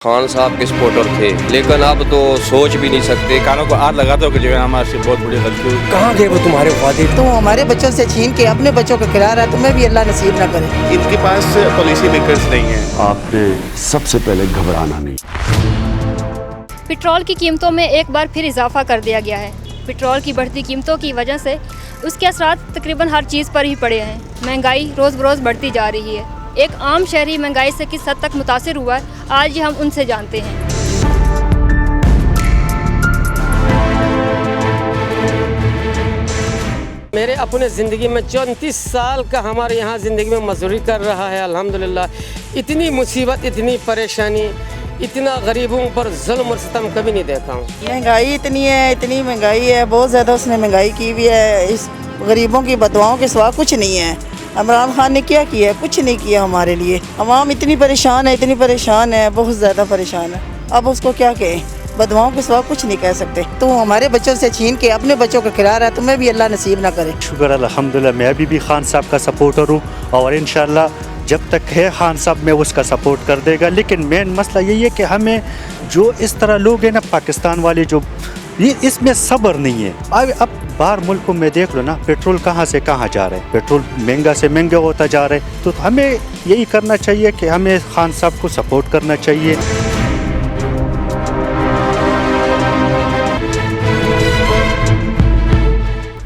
खान साहब के सपोर्टर थे, लेकिन अब तो सोच भी नहीं सकते। कानों को हाथ लगाते हो कि जो है हमारे से बहुत बड़ी गलती हुई। कहाँ गए वो तुम्हारे वादे? तो हमारे बच्चों से छीन के अपने बच्चों को खिला रहा है, तुम्हें भी अल्लाह नसीब ना करे। इनके पास पॉलिसी मेकर्स नहीं है। आपने सबसे पहले घबराना नहीं। पेट्रोल की कीमतों में एक बार फिर इजाफा कर दिया गया है। पेट्रोल की बढ़ती कीमतों की वजह से उसके असरात तकरीबन हर चीज़ पर ही पड़े हैं। महंगाई रोज़ बरोज़ बढ़ती जा रही है। एक आम शहरी महंगाई से किस हद तक मुतासिर हुआ है, आज ही हम उनसे जानते हैं। मेरे अपने ज़िंदगी में 34 साल का हमारे यहाँ ज़िंदगी में मजदूरी कर रहा है। अल्हम्दुलिल्लाह इतनी मुसीबत, इतनी परेशानी, इतना गरीबों पर जुल्म और सितम कभी नहीं देखा हूँ। महंगाई इतनी है, इतनी महंगाई है, बहुत ज़्यादा उसने महंगाई की हुई है। इस गरीबों की बदवाओं के सिवा कुछ नहीं है। इमरान खान ने क्या किया है? कुछ नहीं किया हमारे लिए। अवाम इतनी परेशान है, इतनी परेशान है, बहुत ज़्यादा परेशान है। अब उसको क्या कहें? बदवाओं के सिवा कुछ नहीं कह सकते। तो हमारे बच्चों से छीन के अपने बच्चों को खिला रहा है, तुम्हें भी अल्लाह नसीब ना करे। शुक्र अल्हम्दुलिल्लाह, मैं अभी भी खान साहब का सपोर्टर हूँ और इंशाल्लाह जब तक है खान साहब में उसका सपोर्ट कर देगा। लेकिन मेन मसला यही है कि हमें जो इस तरह लोग हैं ना, पाकिस्तान वाले, जो ये इसमें सब्र नहीं है। अब बाहर मुल्कों में देख लो ना, पेट्रोल कहाँ से कहाँ जा रहा है, पेट्रोल महंगा से महंगा होता जा रहा है। तो हमें यही करना चाहिए कि हमें खान साहब को सपोर्ट करना चाहिए।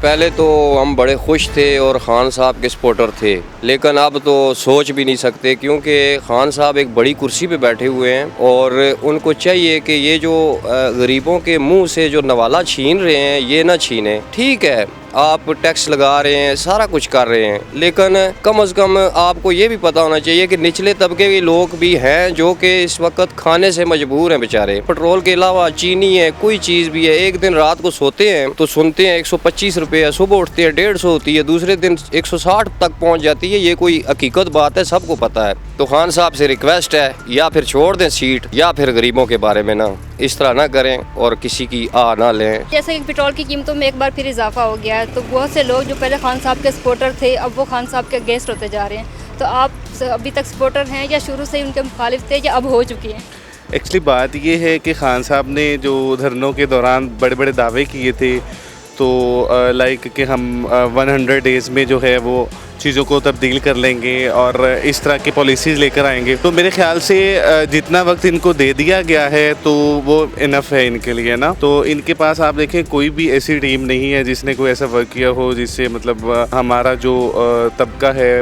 पहले तो हम बड़े खुश थे और ख़ान साहब के सपोर्टर थे, लेकिन अब तो सोच भी नहीं सकते, क्योंकि ख़ान साहब एक बड़ी कुर्सी पे बैठे हुए हैं और उनको चाहिए कि ये जो गरीबों के मुंह से जो नवाला छीन रहे हैं ये ना छीने। ठीक है, आप टैक्स लगा रहे हैं, सारा कुछ कर रहे हैं, लेकिन कम से कम आपको ये भी पता होना चाहिए कि निचले तबके के लोग भी हैं जो कि इस वक्त खाने से मजबूर हैं बेचारे। पेट्रोल के अलावा चीनी है, कोई चीज़ भी है। एक दिन रात को सोते हैं तो सुनते हैं 125 रुपये है, सुबह उठते हैं 150 होती है, दूसरे दिन 160 तक पहुंच जाती है। ये कोई हकीकत बात है, सबको पता है। तो खान साहब से रिक्वेस्ट है, या फिर छोड़ दें सीट, या फिर गरीबों के बारे में ना इस तरह ना करें और किसी की आ ना लें। जैसे कि पेट्रोल की कीमतों में एक बार फिर इजाफा हो गया है, तो बहुत से लोग जो पहले खान साहब के सपोर्टर थे, अब वो खान साहब के अगेंस्ट होते जा रहे हैं। तो आप अभी तक सपोर्टर हैं या शुरू से ही उनके मुखालिफ थे, या अब हो चुकी हैं? एक्चुअली बात ये है कि खान साहब ने जो धरनों के दौरान बड़े बड़े दावे किए थे, तो लाइक कि हम 100 डेज़ में जो है वो चीज़ों को तब्दील कर लेंगे और इस तरह की पॉलिसीज़ लेकर आएंगे। तो मेरे ख्याल से जितना वक्त इनको दे दिया गया है तो वो इनफ है इनके लिए ना। तो इनके पास आप देखें कोई भी ऐसी टीम नहीं है जिसने कोई ऐसा वर्क किया हो जिससे मतलब हमारा जो तबका है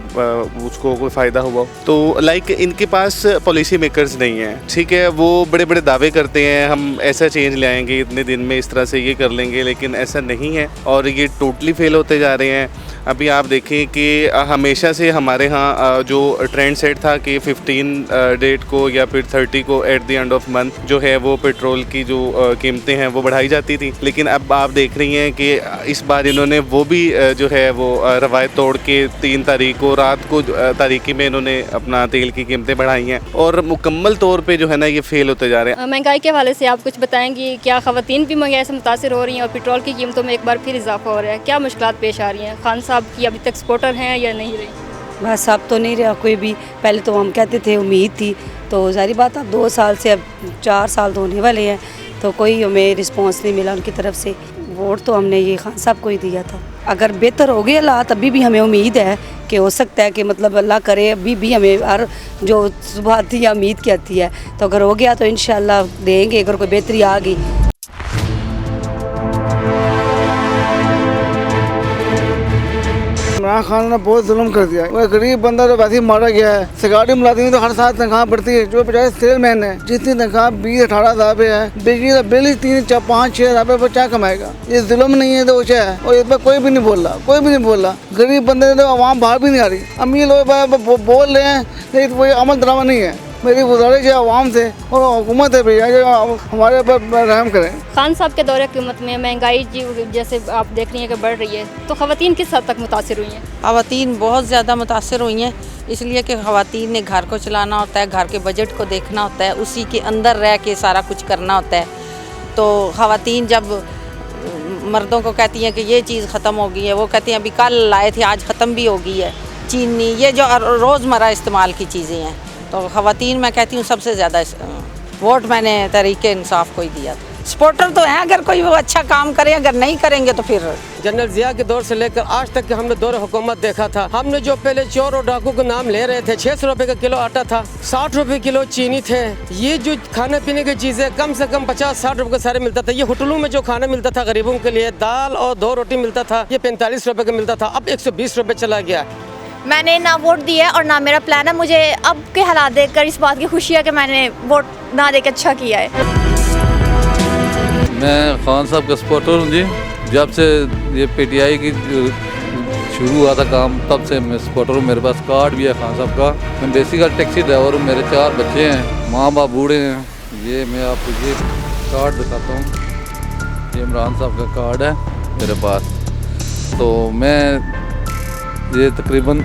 उसको कोई फ़ायदा हुआ। तो लाइक इनके पास पॉलिसी मेकर्स नहीं है। ठीक है, वो बड़े बड़े दावे करते हैं, हम ऐसा चेंज लाएंगे इतने दिन में, इस तरह से ये कर लेंगे, लेकिन ऐसा नहीं है और ये टोटली फेल होते जा रहे हैं। अभी आप देखें कि हमेशा से हमारे यहाँ जो ट्रेंड सेट था कि 15 डेट को या फिर 30 को at the end of month जो है वो पेट्रोल की जो कीमतें हैं वो बढ़ाई जाती थी। लेकिन अब आप देख रही हैं कि इस बार इन्होंने वो भी जो है वो रवायत तोड़ के 3 तारीख को रात को तारीखी में इन्होंने अपना तेल की कीमतें बढ़ाई हैं और मुकम्मल तौर पर जो है ना ये फेल होते जा रहे हैं। महंगाई के हवाले से आप कुछ बताएंगी? क्या ख़वातीन भी महंगाई से मुतासिर हो रही हैं और पेट्रोल की कीमतों में एक बार फिर इजाफा हो रहा है? क्या मुश्किलात पेश आ रही हैं? खान साहब की अभी तक सपोर्टर हैं या नहीं रही? बस अब तो नहीं रहा कोई भी। पहले तो हम कहते थे, उम्मीद थी, तो जारी बात अब 2 साल से, अब 4 साल तो होने वाले हैं, तो कोई हमें रिस्पांस नहीं मिला उनकी तरफ से। वोट तो हमने ये खान साहब को ही दिया था। अगर बेहतर हो गए हालात, अभी भी हमें उम्मीद है कि हो सकता है कि मतलब अल्लाह करे, अभी भी हमें हर जो सुबह आती है उम्मीद की आती है, तो अगर हो गया तो इंशाल्लाह देंगे, अगर कोई बेहतरी आ गई। इमरान खान ने बहुत जुल्म कर दिया है। गरीब बंदा तो वैसे ही मारा गया है। सरकारी मुलाजिम तो हर साल तनख्वाह बढ़ती है, जो बेचारे सेलमैन है जितनी तनख्वाह 20-18 हज़ार रुपये है, बिजली का बिल ही 3-4-5-6 हज़ार रुपये क्या कमाएगा? ये जुल्म नहीं है तो वो क्या है? और इस पर कोई भी नहीं बोल रहा, कोई भी नहीं बोल रहा। गरीब बंदे तो आवाम बाहर भी नहीं आ रही। अमीर लोग बोल रहे हैं लेकिन वो अमल दरामद नहीं है। मेरी गुजारिश है आवाम से और हुकूमत है भैया जो हमारे ऊपर रहम करें। खान साहब के दौरे हुकूमत में महंगाई जैसे आप देख रही हैं कि बढ़ रही है, तो ख़वातीन किस हद तक मुतासिर हुई हैं? ख़वातीन बहुत ज़्यादा मुतासिर हुई हैं, इसलिए कि ख़वातीन ने घर को चलाना होता है, घर के बजट को देखना होता है, उसी के अंदर रह के सारा कुछ करना होता है। तो ख़वातीन जब मर्दों को कहती हैं कि ये चीज़ ख़त्म हो गई है, वो कहती हैं अभी कल लाए थे आज ख़त्म भी हो गई है। चीनी, ये जो रोज़मर्रा इस्तेमाल की चीज़ें हैं, तो ख़वातीन मैं कहती हूँ सबसे ज़्यादा वोट मैंने तहरीक इंसाफ को ही दिया था। सपोर्टर तो हैं, अगर कोई वो अच्छा काम करे, अगर नहीं करेंगे तो फिर जनरल जिया के दौर से लेकर आज तक के हमने दौर हुकूमत देखा था। हमने जो पहले चोर और डाकू के नाम ले रहे थे, 600 रुपए का किलो आटा था, 60 रुपए किलो चीनी थे। ये जो खाने पीने की चीज़ें कम से कम 50-60 रुपए का सारे मिलता था। ये होटलों में जो खाना मिलता था गरीबों के लिए, दाल और 2 रोटी मिलता था, ये 45 रुपए का मिलता था, अब 120 रुपए चला गया। मैंने ना वोट दिया है और ना मेरा प्लान है। मुझे अब के हालात देखकर इस बात की खुशी है कि मैंने वोट ना देकर अच्छा किया है। मैं खान साहब का सपोर्टर हूँ जी। जब से ये PTI की शुरू हुआ था काम, तब से मैं सपोर्टर हूँ। मेरे पास कार्ड भी है खान साहब का। मैं बेसिकल टैक्सी ड्राइवर हूँ, मेरे 4 बच्चे हैं, माँ बाप बूढ़े हैं। ये मैं आपको ये कार्ड दिखाता हूँ, ये इमरान साहब का कार्ड है मेरे पास। तो मैं ये तकरीबन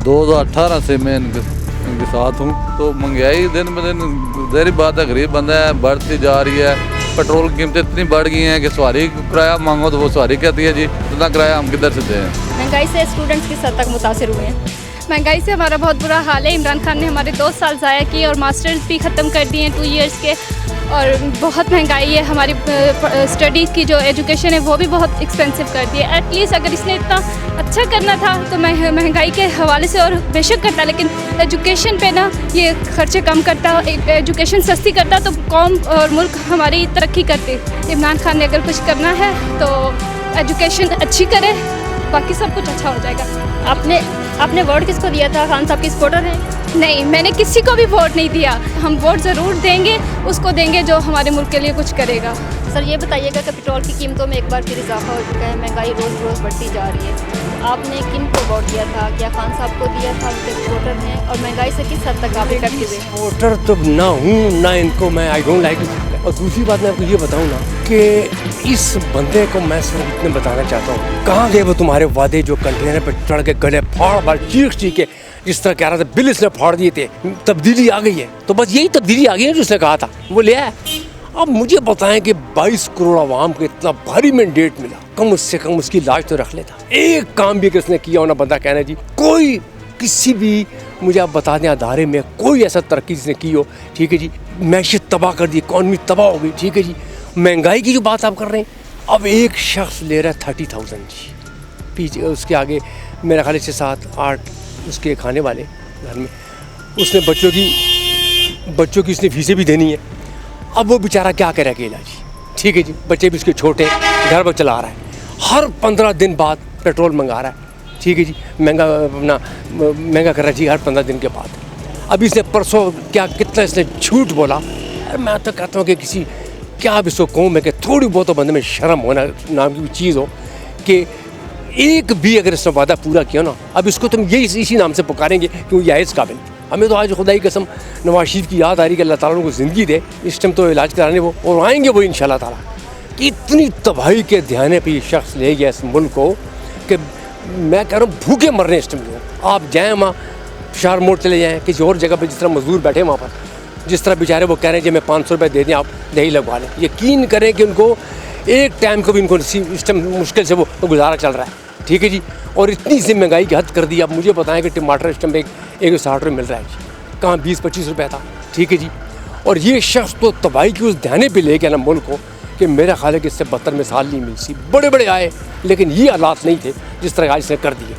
2018 से मैं इनके साथ हूँ। तो महंगाई दिन ब दिन ज़ाहिर बात है, गरीब बंदा है, बढ़ती जा रही है। पेट्रोल की कीमतें इतनी बढ़ गई हैं कि सवारी किराया मांगो तो वो सवारी कहती है जी इतना किराया हम किधर से दें। महंगाई से स्टूडेंट्स किस हद तक मुतासिर हुए हैं? महंगाई से हमारा बहुत बुरा हाल है। इमरान खान ने हमारे 2 साल ज़ाया किए और मास्टर्स भी ख़त्म कर दिए हैं 2 इयर्स के। और बहुत महंगाई है, हमारी स्टडीज़ की जो एजुकेशन है वो भी बहुत एक्सपेंसिव कर दी है। एटलीस्ट अगर इसने इतना अच्छा करना था तो महंगाई के हवाले से और बेशक करता, लेकिन एजुकेशन पे ना ये खर्चे कम करता, एजुकेशन सस्ती करता तो कौम और मुल्क हमारी तरक्की करते। इमरान खान ने अगर कुछ करना है तो एजुकेशन अच्छी करे, बाकी सब कुछ अच्छा हो जाएगा। आपने वोट किसको दिया था? खान साहब की सपोर्टर हैं? नहीं, मैंने किसी को भी वोट नहीं दिया। हम वोट ज़रूर देंगे, उसको देंगे जो हमारे मुल्क के लिए कुछ करेगा। सर ये बताइएगा कि पेट्रोल की कीमतों में एक बार फिर इजाफा हो चुका है, महंगाई रोज़ रोज़ बढ़ती जा रही है। आपने किन को वोट दिया था? क्या खान साहब को दिया था? उनके सपोर्टर हैं? और महंगाई से किस हद तक आप इफेक्टिव हैं? सपोर्टर तो ना हूँ ना इनको मैं, आई डोंट लाइक इट। और दूसरी बात मैं आपको ये बताऊँ ना कि इस बंदे को मैं सिर्फ इतने बताना चाहता हूँ, कहाँ गए वो तुम्हारे वादे जो कंटेनर पर चढ़ के गले फाड़ फाड़ चीख के जिस तरह कह रहा था, बिल इसने फाड़ दिए थे, तब्दीली आ गई है। तो बस यही तब्दीली आ गई है जो उसने कहा था, वो ले आया। अब मुझे बताएं कि 22 करोड़ आवाम को इतना भारी मैंडेट मिला, कम से कम उसकी लाज तो रख लेता। एक काम भी अगर उसने किया हो ना, बंदा कहना जी कोई किसी भी, मुझे आप बता दें अदारे में कोई ऐसा तरक्की जिसने की हो, ठीक है जी, मैशियत तबाह कर दी, इकॉनमी तबाह हो गई, ठीक है जी। महंगाई की जो बात आप कर रहे हैं, अब एक शख्स ले रहा है 30,000 जी, पीछे उसके आगे मेरा ख्याल से 7-8 उसके खाने वाले घर में, उसने बच्चों की उसने फीसें भी देनी है। अब वो बेचारा क्या करे अकेला जी, ठीक है जी, बच्चे भी उसके छोटे, घर पर चला रहा है, हर 15 दिन बाद पेट्रोल मंगा रहा है, ठीक है जी, महंगा कर रहा है जी हर 15 दिन के बाद। अभी इसने परसों कितना इसने झूठ बोला। अरे मैं तो कहता हूँ कि किसी क्या अब इसको कौम है कि थोड़ी बहुत तो बंदे में शर्म होना नाम की चीज़ हो कि एक भी अगर इसने वादा पूरा किया ना, अब इसको तुम यही इसी नाम से पुकारेंगे कि वो यह इस काबिल। हमें तो आज खुदा की कसम नवाज शरीफ की याद आ रही कि अल्लाह ताला उनको ज़िंदगी दे, इस टाइम तो इलाज कराने वो और आएंगे वो इंशाल्लाह ताला। कि इतनी तबाही के ध्यान पे ये शख्स ले गया इस मुल्क को कि मैं कह रहा हूँ भूखे मर रहे हैं इस टाइम लोग। आप जाएँ वहाँ शार मोड़ चले जाएँ किसी और जगह पर, जिस तरह मजदूर बैठे वहाँ पर, जिस तरह बेचारे वो कह रहे हैं कि मैं 500 रुपये दे दें आप दही लगवा लें। यकीन करें कि उनको एक टाइम को भी उनको इस टाइम मुश्किल से वो गुजारा चल रहा है, ठीक है जी। और इतनी सी महंगाई की हद कर दी। अब मुझे बताएं कि टमाटर इस टाइम 160 रुपये मिल रहा है जी, कहाँ 20-25 रुपये था, ठीक है जी। और ये शख्स तो तबाही की उस ध्यान पे ले गया ना मुल्क को कि मेरा ख्याल है कि इससे बदतर मिसाल नहीं मिल सी। बड़े बड़े आए लेकिन ये हालात नहीं थे जिस तरह आज इसने कर दिए।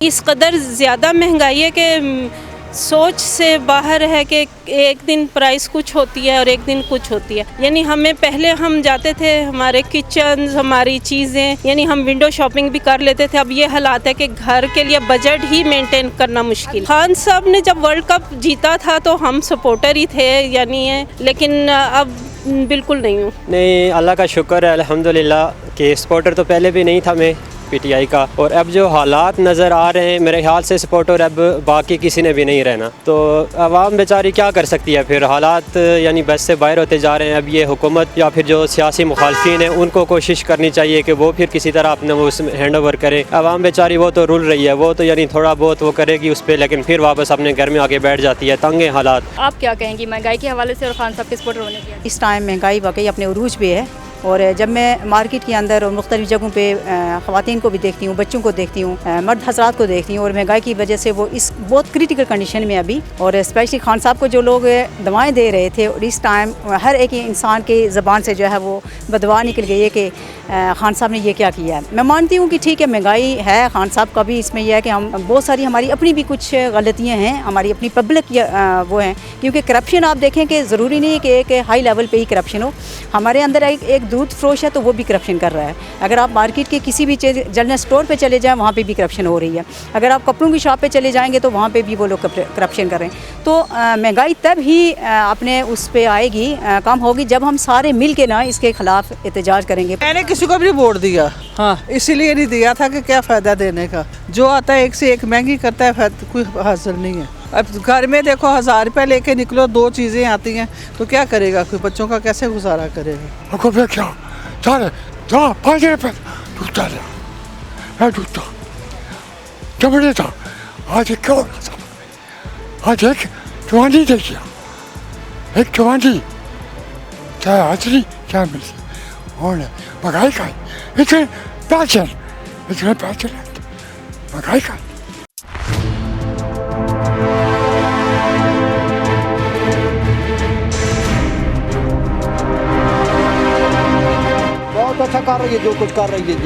इस कदर ज़्यादा महंगाई है कि सोच से बाहर है कि एक दिन प्राइस कुछ होती है और एक दिन कुछ होती है। यानी हमें पहले हम जाते थे, हमारे किचन, हमारी चीज़ें, यानी हम विंडो शॉपिंग भी कर लेते थे। अब ये हालात है कि घर के लिए बजट ही मेंटेन करना मुश्किल। खान साहब ने जब वर्ल्ड कप जीता था तो हम सपोर्टर ही थे, यानी है, लेकिन अब बिल्कुल नहीं हूँ। नहीं, अल्लाह का शुक्र है अल्हम्दुलिल्लाह कि सपोर्टर तो पहले भी नहीं था मैं PTI का, और अब जो हालात नज़र आ रहे हैं मेरे ख्याल से सपोर्टर अब बाकी किसी ने भी नहीं रहना। तो आवाम बेचारी क्या कर सकती है फिर, हालात यानी बस से बाहर होते जा रहे हैं। अब ये हुकूमत या फिर जो सियासी मुखालफिन हैं उनको कोशिश करनी चाहिए कि वो फिर किसी तरह अपने वो हैंड ओवर करें। आवाम बेचारी वो तो रुल रही है, वो तो यानी थोड़ा बहुत वो करेगी उस पर, लेकिन फिर वापस अपने घर में आगे बैठ जाती है। तंग हालात। आप क्या कहेंगी महंगाई के हवाले से और खान साहब के सपोर्टर होने के? इस टाइम महंगाई वाकई अपने उरूज पे है, और जब मैं मार्केट के अंदर और मुख्तलिफ जगहों पे ख़वातीन को भी देखती हूँ, बच्चों को देखती हूँ, मर्द हज़रात को देखती हूँ, और महंगाई की वजह से वो इस बहुत क्रिटिकल कंडीशन में अभी, और स्पेशली खान साहब को जो लोग दवाएँ दे रहे थे, और इस टाइम हर एक इंसान के ज़बान से जो है वो बदवा निकल गई है कि खान साहब ने ये क्या किया है। मैं मानती हूँ कि ठीक है महंगाई है, खान साहब का भी इसमें यह है कि हम बहुत सारी हमारी अपनी भी कुछ गलतियाँ हैं, हमारी अपनी पब्लिक वो हैं, क्योंकि करप्शन आप देखें कि ज़रूरी नहीं है कि एक हाई लेवल पे ही करप्शन हो। हमारे अंदर एक दूध फरोश है तो वो भी करप्शन कर रहा है। अगर आप मार्केट के किसी भी जनरल स्टोर पे चले जाएं वहाँ पे भी करप्शन हो रही है। अगर आप कपड़ों की शॉप पे चले जाएंगे तो वहाँ पे भी वो लोग करप्शन कर रहे हैं। तो महंगाई तब ही अपने उस पे आएगी, कम होगी, जब हम सारे मिल के ना इसके ख़िलाफ़ एहतजाज करेंगे। मैंने किसी को भी वोट दिया, हाँ, इसीलिए नहीं दिया था कि क्या फ़ायदा देने का। जो आता है एक से एक महंगी करता है, कोई हासिल नहीं है। अब घर में देखो 1000 रुपये लेके निकलो, 2 चीज़ें आती हैं तो क्या करेगा कोई, बच्चों का कैसे गुजारा करेगा। आज क्यों आज एक जवानी देखिए, एक जवानी चाहे हाजिरी क्या मिलती और महंगाई का इतने पैसे महंगाई का। बहुत अच्छा कर रही है, जो कुछ कर रही है।